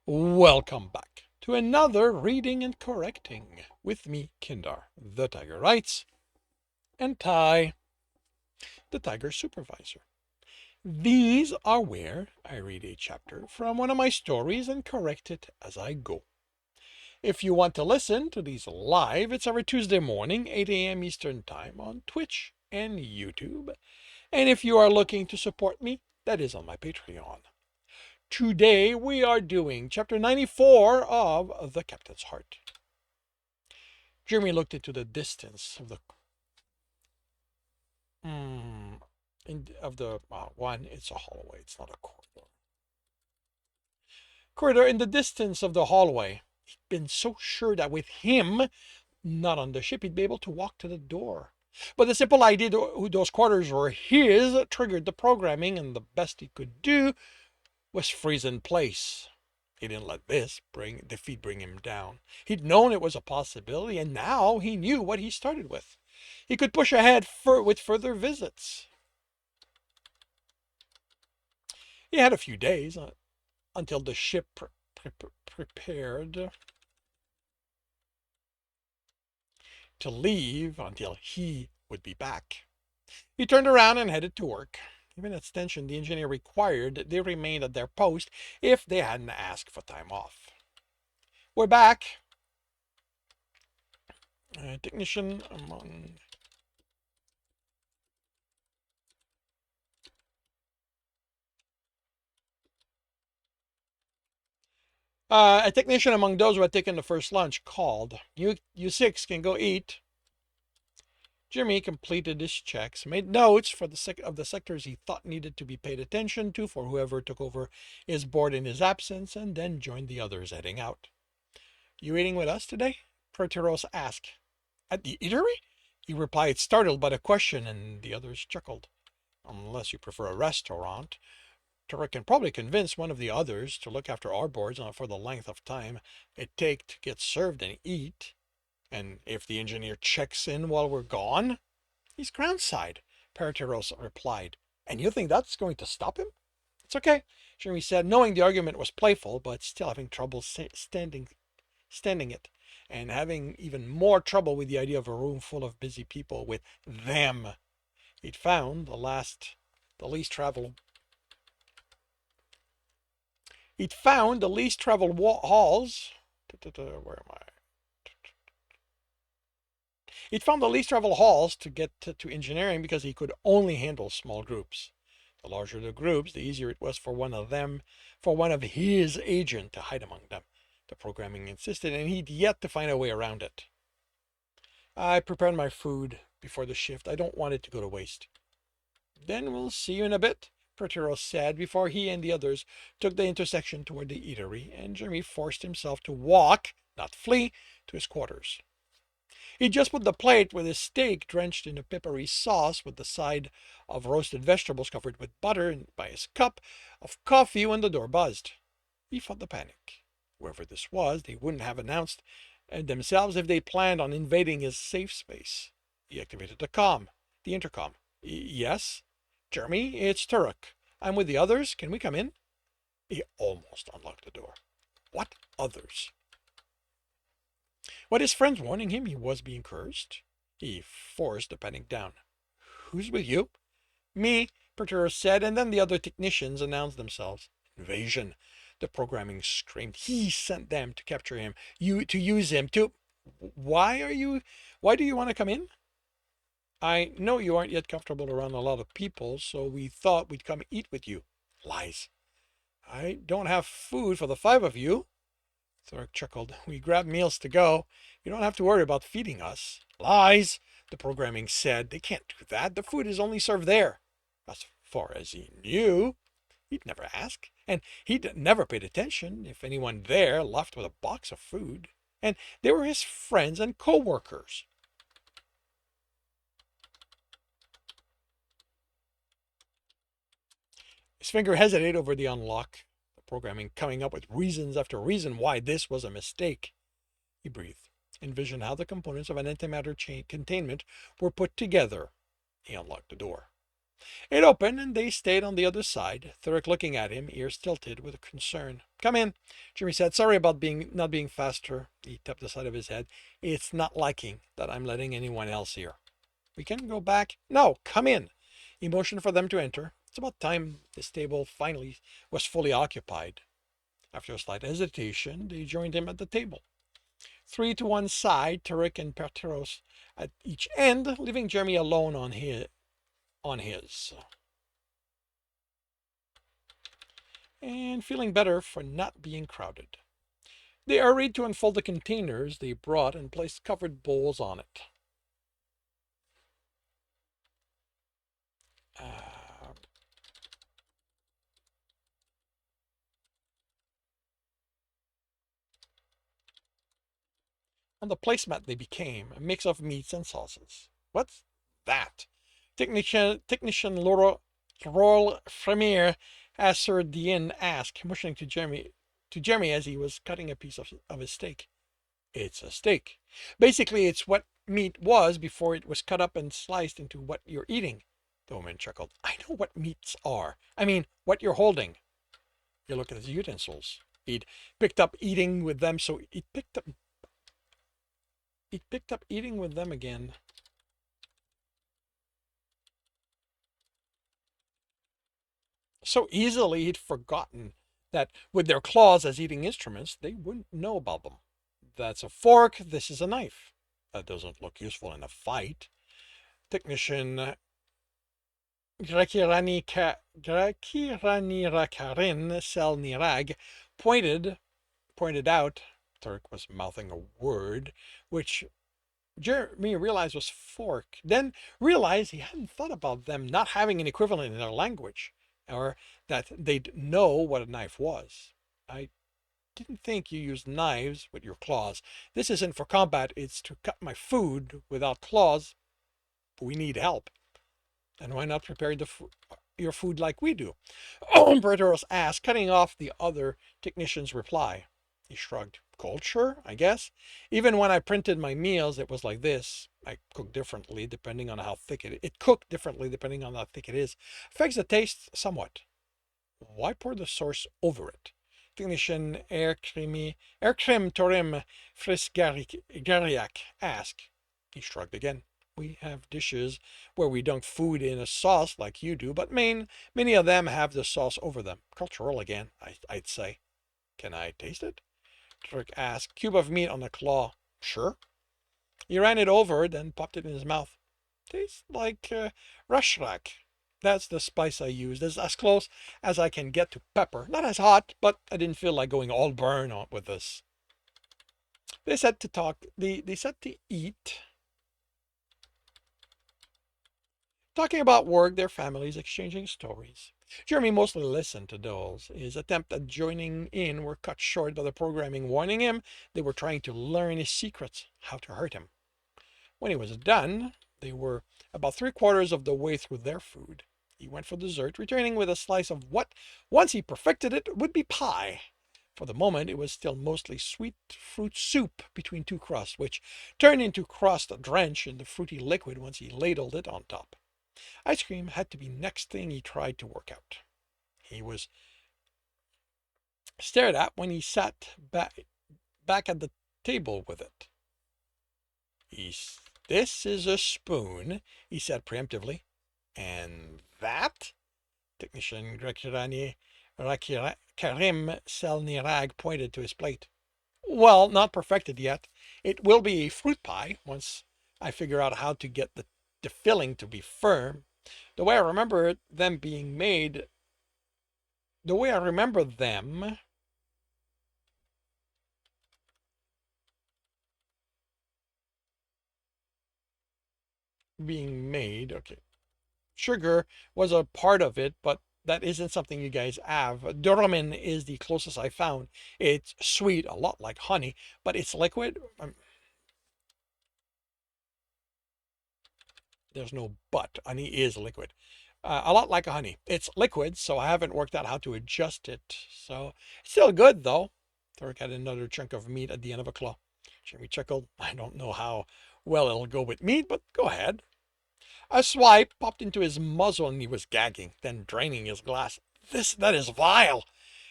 Welcome back to another reading and correcting with me, Kindar, the Tiger Writes, and Ty, the Tiger Supervisor. These are where I read a chapter from one of my stories and correct it as I go. If you want to listen to these live, it's every Tuesday morning, 8 a.m. Eastern Time on Twitch and YouTube. And if you are looking to support me, that is on my Patreon. Today we are doing chapter 94 of The Captain's Heart. Jeremy looked into the distance of the one. It's a hallway. It's not a corridor. Corridor in the distance of the hallway. He'd been so sure that with him not on the ship, he'd be able to walk to the door. But the simple idea that those quarters were his triggered the programming, and the best he could do was freeze in place. He didn't let defeat bring him down. He'd known it was a possibility, and now he knew what he started with. He could push ahead with further visits. He had a few days until the ship prepared to leave, until he would be back. He turned around and headed to work. Given its tension the engineer required, they remained at their post if they hadn't asked for time off. We're back. Technician among... a technician among those who had taken the first lunch called. You six can go eat. Jimmy completed his checks, made notes for the sectors he thought needed to be paid attention to for whoever took over his board in his absence, and then joined the others heading out. You eating with us today? Proteros asked. At the eatery? He replied, startled by the question, and the others chuckled. Unless you prefer a restaurant. Turek can probably convince one of the others to look after our boards for the length of time it takes to get served and eat. And if the engineer checks in while we're gone? He's groundside, Parateros replied. And you think that's going to stop him? It's okay, Jeremy said, knowing the argument was playful, but still having trouble standing it, and having even more trouble with the idea of a room full of busy people with them. He'd found the least traveled halls. Where am I? He'd found the least traveled halls to get to engineering because he could only handle small groups. The larger the groups, the easier it was for one of his agents to hide among them. The programming insisted, and he'd yet to find a way around it. I prepared my food before the shift. I don't want it to go to waste. Then we'll see you in a bit, Proteros said before he and the others took the intersection toward the eatery, and Jeremy forced himself to walk, not flee, to his quarters. He just put the plate with his steak drenched in a peppery sauce with the side of roasted vegetables covered with butter by his cup of coffee when the door buzzed. He felt the panic. Whoever this was, they wouldn't have announced themselves if they planned on invading his safe space. He activated the intercom. Yes? Jeremy, it's Turek. I'm with the others. Can we come in? He almost unlocked the door. What others? What his friends warning him he was being cursed? He forced the panic down. Who's with you? Me, Proteros said, and then the other technicians announced themselves. Invasion. The programming screamed. He sent them to capture him. To use him to... Why do you want to come in? I know you aren't yet comfortable around a lot of people, so we thought we'd come eat with you. Lies. I don't have food for the 5 of you. Thorek chuckled. We grab meals to go. You don't have to worry about feeding us. Lies, the programming said. They can't do that. The food is only served there. As far as he knew, he'd never ask, and he'd never paid attention if anyone there left with a box of food. And they were his friends and co-workers. His finger hesitated over the unlock, the programming coming up with reasons after reason why this was a mistake. He breathed, envisioned how the components of an antimatter chain containment were put together. He unlocked the door. It opened, and they stayed on the other side, Thurk looking at him, ears tilted with concern. Come in, Jimmy said. Sorry about not being faster. He tapped the side of his head. It's not liking that I'm letting anyone else here. We can go back. No, come in. He motioned for them to enter. It's about time this table finally was fully occupied. After a slight hesitation, they joined him at the table. Three to one side, Turek and Petros at each end, leaving Jeremy alone on his. And feeling better for not being crowded. They hurried to unfold the containers they brought and placed covered bowls on it. On the placemat they became a mix of meats and sauces. What's that? Technician Laurel Fremere as Sir Dien asked, motioning to Jeremy as he was cutting a piece of his steak. It's a steak. Basically, it's what meat was before it was cut up and sliced into what you're eating. The woman chuckled. I know what meats are. I mean, what you're holding. You look at his utensils. He'd picked up eating with them, so he picked up eating with them again. So easily he'd forgotten that with their claws as eating instruments, they wouldn't know about them. That's a fork, this is a knife. That doesn't look useful in a fight. Technician Gralgiran Selnirag pointed out, Turk was mouthing a word, which Jeremy realized was fork, then realized he hadn't thought about them not having an equivalent in their language, or that they'd know what a knife was. I didn't think you used knives with your claws. This isn't for combat, it's to cut my food without claws. We need help. And why not prepare your food like we do? Berteros asked, cutting off the other technician's reply. He shrugged. Culture, I guess. Even when I printed my meals, it was like this. I cook differently depending on how thick it is. It cooked differently depending on how thick it is. Affects the taste somewhat. Why pour the sauce over it? Technician Erkrim Torim Frisgariak asked. He shrugged again. We have dishes where we dunk food in a sauce like you do, but many of them have the sauce over them. Cultural again, I'd say. Can I taste it? Turk asked. Cube of meat on the claw. Sure. He ran it over, then popped it in his mouth. Tastes like Rushrak. That's the spice I used. It's as close as I can get to pepper. Not as hot, but I didn't feel like going all burn on with this. They said to talk. They said to eat. Talking about work, their families, exchanging stories. Jeremy mostly listened to those. His attempt at joining in were cut short by the programming warning him they were trying to learn his secrets, how to hurt him. When he was done, they were about 3/4 of the way through their food. He went for dessert, returning with a slice of what, once he perfected it, would be pie. For the moment, it was still mostly sweet fruit soup between two crusts, which turned into crust drenched in the fruity liquid once he ladled it on top. Ice cream had to be next thing he tried to work out. He was stared at when he sat back at the table with it. This is a spoon, he said preemptively. And that? Technician Karim Selnirag pointed to his plate. Well, not perfected yet. It will be a fruit pie once I figure out how to get the filling to be firm. The way I remember them being made, the way I remember them being made, okay. Sugar was a part of it, but that isn't something you guys have. Duramin is the closest I found. It's sweet, a lot like honey, but it's liquid. There's no but. Honey is liquid. A lot like a honey. It's liquid, so I haven't worked out how to adjust it. So still good though. Thork had another chunk of meat at the end of a claw. Jimmy chuckled. I don't know how well it'll go with meat, but go ahead. A swipe popped into his muzzle and he was gagging, then draining his glass. That is vile.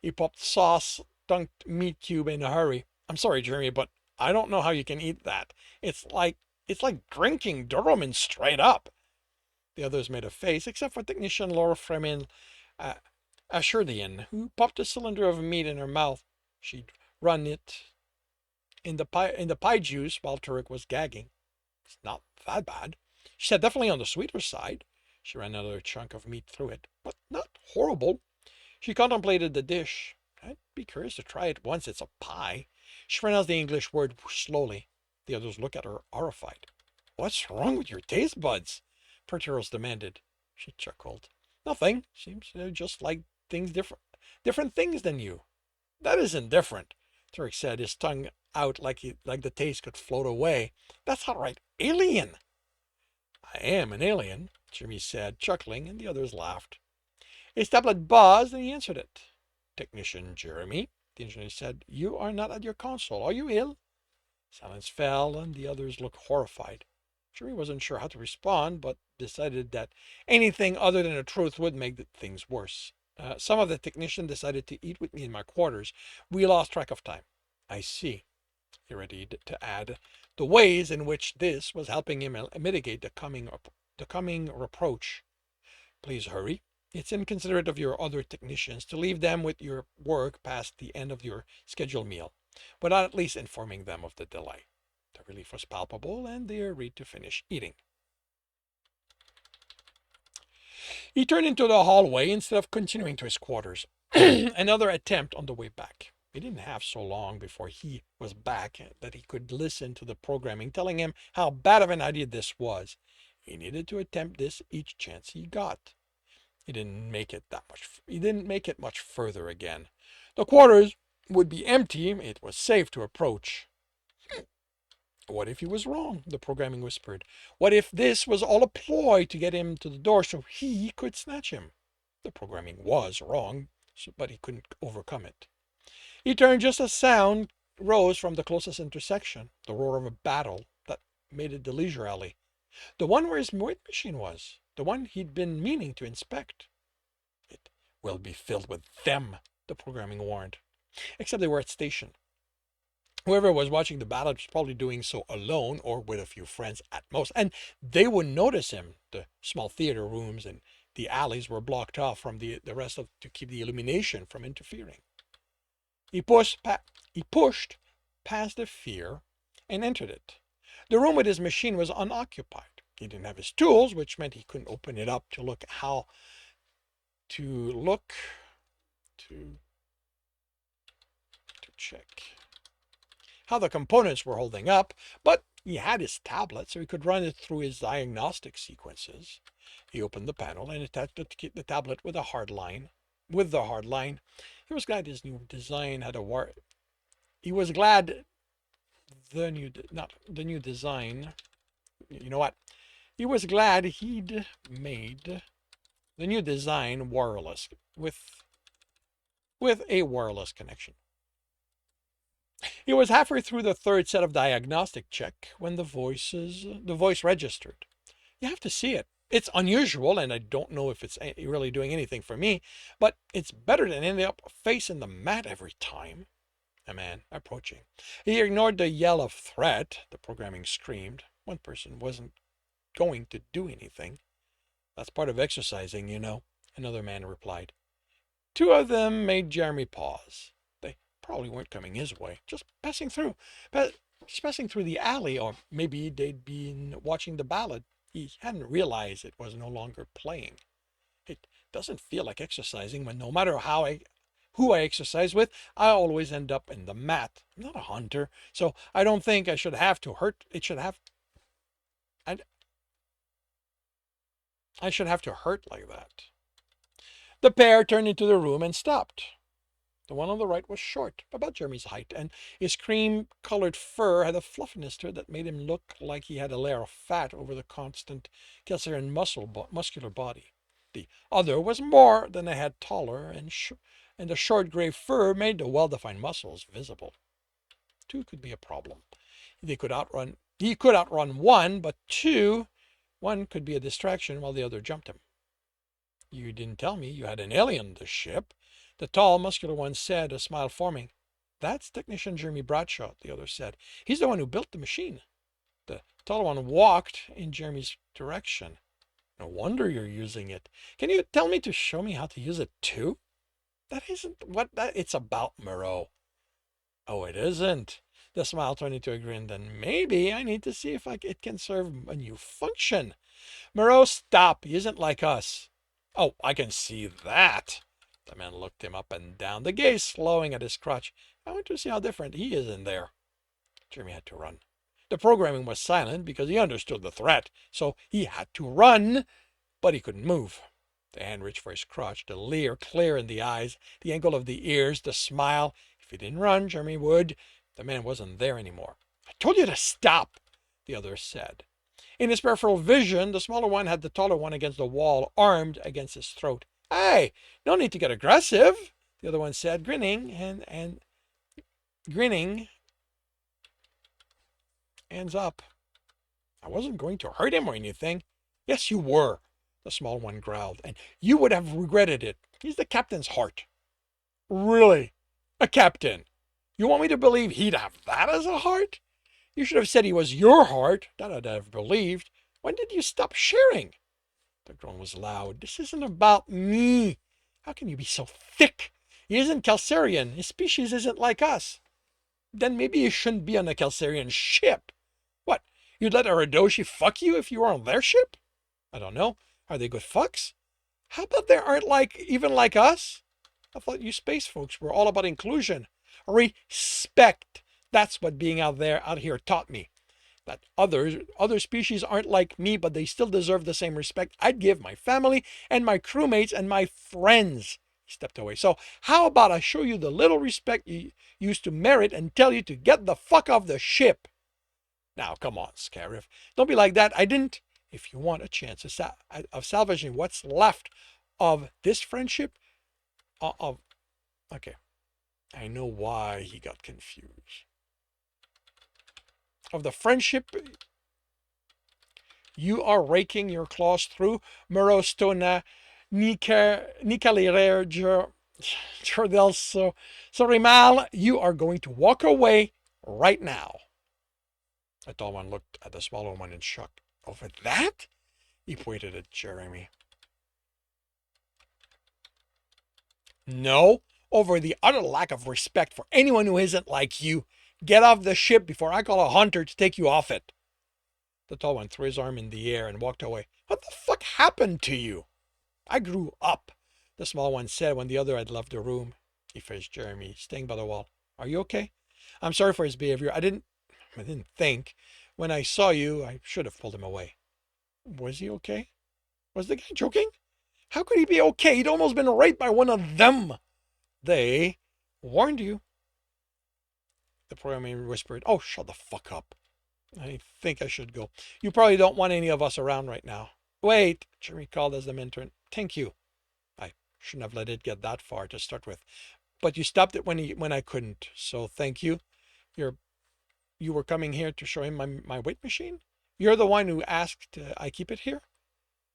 He popped the sauce-dunked meat cube in a hurry. I'm sorry, Jeremy, but I don't know how you can eat that. It's like it's like drinking Durham straight up. The others made a face, except for technician Laura Fremin uh, Asherdian, who popped a cylinder of meat in her mouth. She'd run it in the pie juice while Turek was gagging. It's not that bad. She said definitely on the sweeter side. She ran another chunk of meat through it, but not horrible. She contemplated the dish. I'd be curious to try it once it's a pie. She pronounced the English word slowly. The others looked at her horrified. What's wrong with your taste buds? Perteros demanded. She chuckled. Nothing. Seems to just like things different things than you. That isn't different, Turek said, his tongue out like the taste could float away. That's not right. Alien. I am an alien, Jimmy said, chuckling, and the others laughed. His tablet buzzed, and he answered it. Technician Jeremy, the engineer said, you are not at your console. Are you ill? Silence fell, and the others looked horrified. Jeremy wasn't sure how to respond, but decided that anything other than the truth would make things worse. Some of the technicians decided to eat with me in my quarters. We lost track of time. I see, he readied to add, the ways in which this was helping him mitigate the coming reproach. Please hurry. It's inconsiderate of your other technicians to leave them with your work past the end of your scheduled meal, without at least informing them of the delay. The relief was palpable, and they agreed to finish eating. He turned into the hallway instead of continuing to his quarters. Another attempt on the way back. He didn't have so long before he was back that he could listen to the programming telling him how bad of an idea this was. He needed to attempt this each chance he got. He didn't make it much further again. The quarters would be empty. It was safe to approach. What if he was wrong? The programming whispered. What if this was all a ploy to get him to the door so he could snatch him? The programming was wrong, but he couldn't overcome it. He turned just as sound rose from the closest intersection, the roar of a battle that made it the leisure alley. The one where his weight machine was, the one he'd been meaning to inspect. It will be filled with them, the programming warned. Except they were at station. Whoever was watching the battle was probably doing so alone or with a few friends at most, and they wouldn't notice him. The small theater rooms and the alleys were blocked off from the rest of to keep the illumination from interfering. He pushed past the fear and entered it. The room with his machine was unoccupied. He didn't have his tools, which meant he couldn't open it up to check how the components were holding up, but he had his tablet, so he could run it through his diagnostic sequences. He opened the panel and attached the tablet with the hard line. He was glad his new design had a war. He was glad the new design. You know what? He was glad he'd made the new design wireless with a wireless connection. He was halfway through the third set of diagnostic check when the voice registered. You have to see it. It's unusual, and I don't know if it's really doing anything for me, but it's better than ending up facing the mat every time. A man approaching. He ignored the yell of threat the programming screamed. One person wasn't going to do anything. That's part of exercising, you know, another man replied. Two of them made Jeremy pause. They probably weren't coming his way, just passing through the alley, or maybe they'd been watching the ballad. He hadn't realized it was no longer playing. It doesn't feel like exercising when no matter who I exercise with, I always end up in the mat. I'm not a hunter, so I don't think I should have to hurt. I should have to hurt like that. The pair turned into the room and stopped. The one on the right was short, about Jeremy's height, and his cream-colored fur had a fluffiness to it that made him look like he had a layer of fat over the constant Kelsirian muscular body. The other was more than a head taller, and the short gray fur made the well-defined muscles visible. Two could be a problem. He could outrun one, but two One could be a distraction while the other jumped him. You didn't tell me you had an alien on the ship, the tall, muscular one said, a smile forming. That's technician Jeremy Bradshaw, the other said. He's the one who built the machine. The taller one walked in Jeremy's direction. No wonder you're using it. Can you tell me to show me how to use it too? That isn't what it's about, Moreau. Oh, it isn't. The smile turned into a grin. Then maybe I need to see if it can serve a new function. Moreau, stop. He isn't like us. Oh, I can see that. The man looked him up and down, the gaze slowing at his crotch. I want to see how different he is in there. Jeremy had to run. The programming was silent because he understood the threat, so he had to run, but he couldn't move. The hand reached for his crotch, the leer clear in the eyes, the angle of the ears, the smile. If he didn't run, Jeremy would. The man wasn't there anymore. I told you to stop, the other said. In his peripheral vision, the smaller one had the taller one against the wall, armed against his throat. Hey, no need to get aggressive, the other one said, grinning and grinning. Hands up. I wasn't going to hurt him or anything. Yes, you were, the small one growled, and you would have regretted it. He's the captain's heart. Really? A captain? You want me to believe he'd have that as a heart? You should have said he was your heart. That I'd have believed. When did you stop sharing? The groan was loud. This isn't about me. How can you be so thick? He isn't Kelsirian. His species isn't like us. Then maybe you shouldn't be on a Kelsirian ship. What? You'd let a Radoshi fuck you if you were on their ship? I don't know. Are they good fucks? How about they aren't even like us? I thought you space folks were all about inclusion. Respect. That's what being out here taught me. That other species aren't like me, but they still deserve the same respect I'd give my family and my crewmates and my friends. He stepped away. So how about I show you the little respect you used to merit and tell you to get the fuck off the ship? Now, come on, Scarif. Don't be like that. I didn't. If you want a chance of salvaging what's left of this friendship, okay. I know why he got confused. Of the friendship you are raking your claws through, Merostona, Nicalirer, Jordelso. So, Rimal, you are going to walk away right now. The tall one looked at the smaller one in shock. Over that? He pointed at Jeremy. No, over the utter lack of respect for anyone who isn't like you. Get off the ship before I call a hunter to take you off it. The tall one threw his arm in the air and walked away. What the fuck happened to you? I grew up, the small one said when the other had left the room. He faced Jeremy, staying by the wall. Are you okay? I'm sorry for his behavior. I didn't think. When I saw you, I should have pulled him away. Was he okay? Was the guy joking? How could he be okay? He'd almost been raped by one of them. They warned you. The programmer whispered, oh, shut the fuck up. I think I should go. You probably don't want any of us around right now. Wait, Jeremy called as the men turned. Thank you. I shouldn't have let it get that far to start with. But you stopped it when I couldn't. So thank you. You were coming here to show him my weight machine? You're the one who asked I keep it here?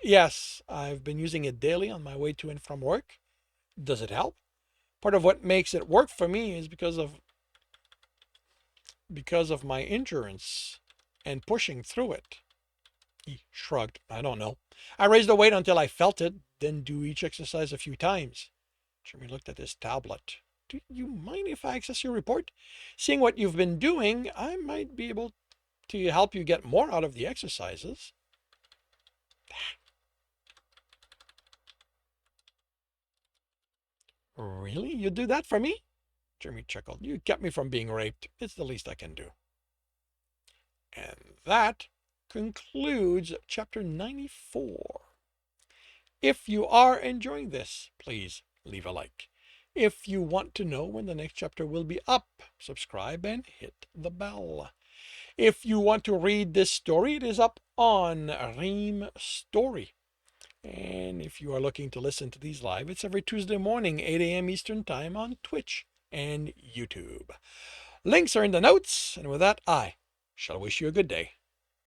Yes, I've been using it daily on my way to and from work. Does it help? Part of what makes it work for me is because of my endurance and pushing through it. He shrugged. I don't know. I raise the weight until I felt it, then do each exercise a few times. Jeremy looked at his tablet. Do you mind if I access your report? Seeing what you've been doing, I might be able to help you get more out of the exercises. Really? You'd do that for me? Jeremy chuckled. You kept me from being raped. It's the least I can do. And that concludes chapter 94. If you are enjoying this, please leave a like. If you want to know when the next chapter will be up, subscribe and hit the bell. If you want to read this story, it is up on Ream Story. And if you are looking to listen to these live, it's every Tuesday morning, 8 a.m. Eastern Time on Twitch and YouTube. Links are in the notes, and with that, I shall wish you a good day.